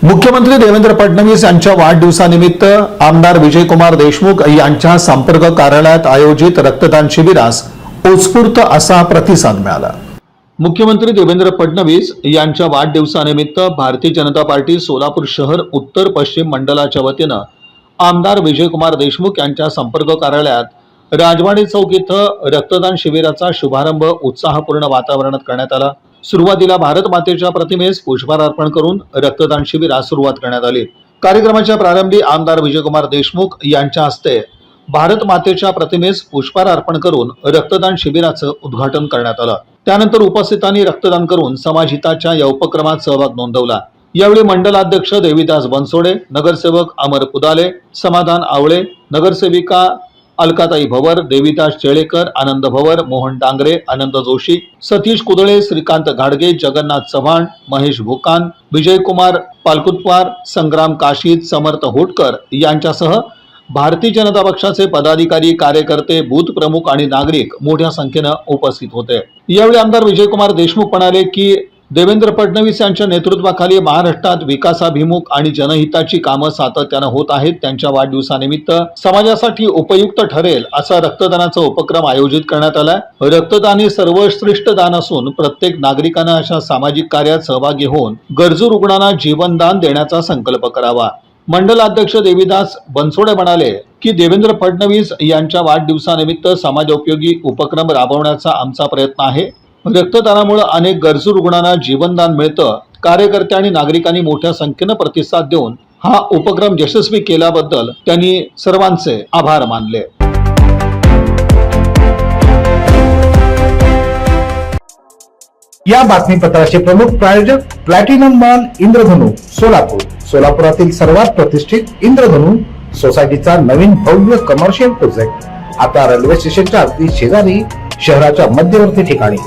मुख्यमंत्री देवेंद्र फडणवीस यांच्या वाढदिवसानिमित्त आमदार विजयकुमार देशमुख यांच्या संपर्क कार्यालयात आयोजित रक्तदान शिबिरास उत्स्फूर्त असा प्रतिसाद मिळाला। मुख्यमंत्री देवेंद्र फडणवीस यांच्या वाढदिवसानिमित्त भारतीय जनता पार्टी सोलापूर शहर उत्तर पश्चिम मंडळाच्या वतीने आमदार विजयकुमार देशमुख यांच्या संपर्क कार्यालयात राजवाडी चौक इथं रक्तदान शिबिराचा शुभारंभ उत्साहपूर्ण वातावरणात करण्यात आला। सुरुवातीला भारत मातेच्या प्रतिमेस पुष्पहार अर्पण करून रक्तदान शिबिरास सुरुवात करण्यात आली। कार्यक्रमाच्या प्रारंभी आमदार विजयकुमार देशमुख यांच्या हस्ते भारत मातेच्या प्रतिमेस पुष्पहार अर्पण करून रक्तदान शिबिराचं उद्घाटन करण्यात आलं। त्यानंतर उपस्थितांनी रक्तदान करून समाजहिताच्या या उपक्रमात सहभाग नोंदवला। यावेळी मंडलाध्यक्ष देवीदास बनसोडे, नगरसेवक अमर पुदाले, समाधान आवळे, नगरसेविका अलकाताई भवर, देवीदास चेळेकर, आनंद भवर, मोहन डांगरे, आनंद जोशी, सतीश कुदळे, श्रीकांत घाडगे, जगन्नाथ चव्हाण, महेश भोकान, विजयकुमार पालकुतवार, संग्राम काशीद, समर्थ होटकर यांच्यासह भारतीय जनता पक्षाचे पदाधिकारी, कार्यकर्ते, बूथ प्रमुख आणि नागरिक मोठ्या संख्येने उपस्थित होते। यावेळी आमदार विजयकुमार देशमुख म्हणाले की देवेंद्र फडणवीस यांच्या नेतृत्वाखाली महाराष्ट्रात विकासाभिमुख आणि जनहिताची कामं सातत्याने होत आहेत। त्यांच्या वाढदिवसानिमित्त समाजासाठी उपयुक्त ठरेल असा रक्तदानाचा उपक्रम आयोजित करण्यात आला। रक्तदान हे सर्वश्रेष्ठ दान असून प्रत्येक नागरिकाने अशा सामाजिक कार्यात सहभागी होऊन गरजू रुग्णांना जीवनदान देण्याचा संकल्प करावा। मंडलाध्यक्ष देवीदास बनसोडे म्हणाले की देवेंद्र फडणवीस यांच्या वाढदिवसानिमित्त समाजोपयोगी उपक्रम राबवण्याचा आमचा प्रयत्न आहे। रक्तदानामुळे अनेक गरजू रुग्णांना जीवनदान मिळतं। कार्यकर्ते आणि नागरिकांनी मोठ्या संख्येने प्रतिसाद देऊन हा उपक्रम यशस्वी केल्याबद्दल त्यांनी सर्वांचे आभार मानले। या बातमीपत्राचे प्रमुख प्रायोजक प्लॅटिनम मॉल इंद्रधनु सोलापूर। सोलापुरातील सर्वात प्रतिष्ठित इंद्रधनु सोसायटीचा नवीन भव्य कमर्शियल प्रोजेक्ट आता रेल्वे स्टेशनच्या अगदी शेजारी शहराच्या मध्यवर्ती ठिकाणी।